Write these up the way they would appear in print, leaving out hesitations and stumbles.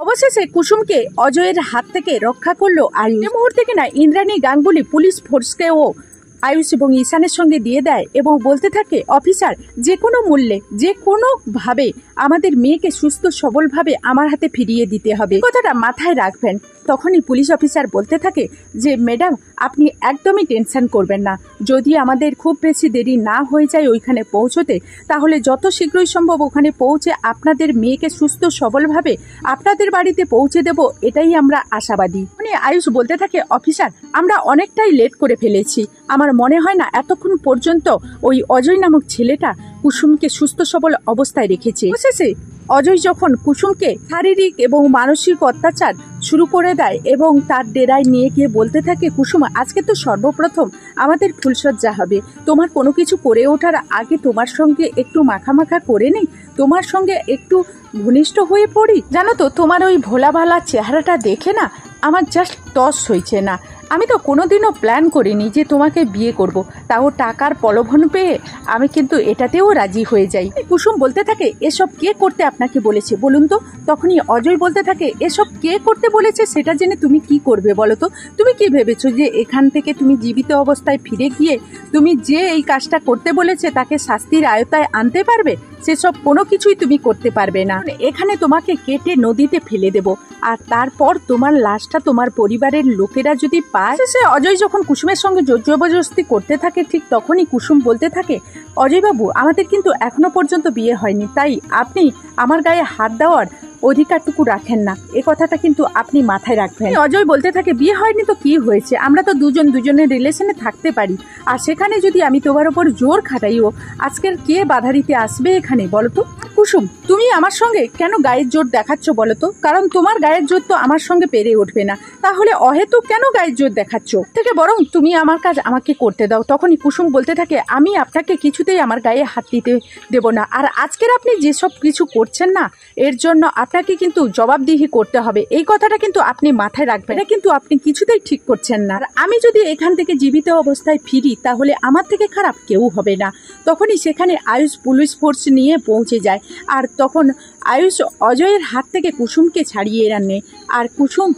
অবশেষে কুসুমকে অজয়ের হাত থেকে রক্ষা করলো আয়ুষ। এই মুহূর্তে কিনা ইন্দ্রাণী গাঙ্গুলি পুলিশ ফোর্সকেও আয়ুষ এবং ঈশানের সঙ্গে দিয়ে দেয় এবং বলতে থাকে, অফিসার, যে কোনো মূল্যে, যে কোনোভাবে আমাদের মেয়েকে সুস্থ সবলভাবে আমার হাতে ফিরিয়ে দিতে হবে, কথাটা মাথায় রাখবেন। তখনই পুলিশ অফিসার বলতে থাকে যে, ম্যাডাম, আপনি একদমই টেনশন করবেন না। যদি আমাদের খুব বেশি দেরি না হয়ে যায় ওইখানে পৌঁছতে, তাহলে যত শীঘ্রই সম্ভব ওখানে পৌঁছে আপনাদের মেয়েকে সুস্থ সবলভাবে আপনাদের বাড়িতে পৌঁছে দেব, এটাই আমরা আশাবাদী। মানে আয়ুষ বলতে থাকে, অফিসার, আমরা অনেকটাই লেট করে ফেলেছি। আমার মনে হয় না এতক্ষণ পর্যন্ত ওই অজয় নামক ছেলেটা কুসুমকে সুস্থ সবল অবস্থায় রেখেছে। অবশেষে অজয় যখন কুসুমকে শারীরিক এবং মানসিক অত্যাচার শুরু করে দেয় এবং তার ডেরায় নিয়ে গিয়ে বলতে থাকে, কুসুম, আজকে তো সর্বপ্রথম আমাদের ফুলসজ্জা হবে, তোমার কোনো কিছু করে ওঠার আগে তোমার সঙ্গে একটু মাখামাখা করে নেই, তোমার সঙ্গে একটু ঘনিষ্ঠ হয়ে পড়ি। জানো তো, তোমার ওই ভোলা ভালা চেহারাটা দেখে না আমার জাস্ট টস হয়েছে না। আমি তো কোনোদিনও প্ল্যান করিনি যে তোমাকে বিয়ে করব, তাও টাকার প্রলোভন পেয়ে আমি কিন্তু এটাতেও রাজি হয়ে যাই। কুসুম বলতে থাকে, এসব কে করতে আপনাকে বলেছে বলুন তো? তখনই অজয় বলতে থাকে, এসব কে করতে বলেছে সেটা জেনে তুমি কি করবে বলো তো? তুমি কি ভেবেছো যে এখান থেকে তুমি জীবিত অবস্থায় ফিরে গিয়ে তুমি যে এই কাজটা করতে বলেছে তাকে শাস্তির আয়তায় আনতে পারবে? সেসব কোনো কিছুই তুমি করতে পারবে না। এখানে তোমাকে কেটে নদীতে ফেলে দেব, আর তারপর তোমার লাশটা তোমার পরিবারের লোকেরা যদি পায়। সে অজয় যখন কুসুমের সঙ্গে জোর জবরদস্তি করতে থাকে, ঠিক তখনই কুসুম বলতে থাকে, অজয়বাবু, আমাদের কিন্তু এখনো পর্যন্ত বিয়ে হয়নি, তাই আপনি আমার গায়ে হাত দেওয়ার অধিকারটুকু রাখেন না, এ কথাটা কিন্তু আপনি মাথায় রাখবেন। অজয় বলতে থাকে, বিয়ে হয়নি তো কি হয়েছে, আমরা তো দুজনের রিলেশনে থাকতে পারি, আর সেখানে যদি আমি তোমার ওপর জোর খাটাইও, আজকের কে বাধা দিতে আসবে এখানে বলো তো? কুসুম, তুমি আমার সঙ্গে কেন গায়ের জোর দেখাচ্ছ বলো তো? কারণ তোমার গায়ের জোর তো আমার সঙ্গে পেরে উঠবে না, তাহলে অহেতুক কেন গায়ের জোর দেখাচ্ছ? থেকে বরং তুমি আমার কাজ আমাকে করতে দাও। তখনই কুসুম বলতে থাকে, আমি আপনাকে কিছুতেই আমার গায়ে হাত দিতে দেব না, আর আজকের আপনি যেসব কিছু করছেন না, এর জন্য আপনাকে কিন্তু জবাবদিহি করতে হবে, এই কথাটা কিন্তু আপনি মাথায় রাখবেন। এটা কিন্তু আপনি কিছুতেই ঠিক করছেন না। আর আমি যদি এখান থেকে জীবিত অবস্থায় ফিরি, তাহলে আমার থেকে খারাপ কেউ হবে না। তখনই সেখানে আয়ুষ পুলিশ ফোর্স নিয়ে পৌঁছে যায়, আর তখন আয়ুষ অজয়ের হাত থেকে কুসুমকে ছাড়িয়ে আনে। আর কুসুম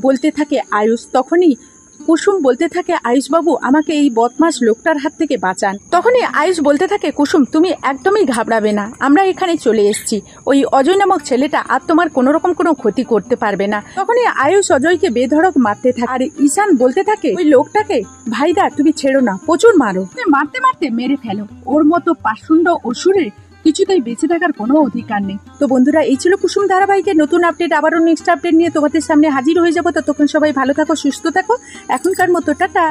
বলতে থাকে আয়ুষ, তখনই কুসুম বলতে থাকে, আয়ুষবাবু, আমাকে এই বদমাস লোকটার হাত থেকে বাঁচান। তখনই আয়ুষ বলতে থাকে, কুসুম, তুমি একদমই ঘাবড়াবে না, আমরা এখানে চলে এসেছি, ওই অজয় নামক ছেলেটা আর তোমার কোনো রকম কোনো ক্ষতি করতে পারবে না। তখনই আয়ুষ অজয়কে বেধড়ক মারতে থাকে, আর ঈশান বলতে থাকে, ওই লোকটাকে ভাইদা তুমি ছেড়ো না, প্রচুর মারো, মারতে মারতে মেরে ফেলো, ওর মতো পাষণ্ড অসুরের কিছুতেই বেঁচে থাকার কোনো অধিকার নেই। তো বন্ধুরা, এই ছিল কুসুম ধারাবাহিকের নতুন আপডেট। আবারও নেক্সট আপডেট নিয়ে তোমাদের সামনে হাজির হয়ে যাবো। ততক্ষণ সবাই ভালো থাকো, সুস্থ থাকো, এখনকার মতো টাটা।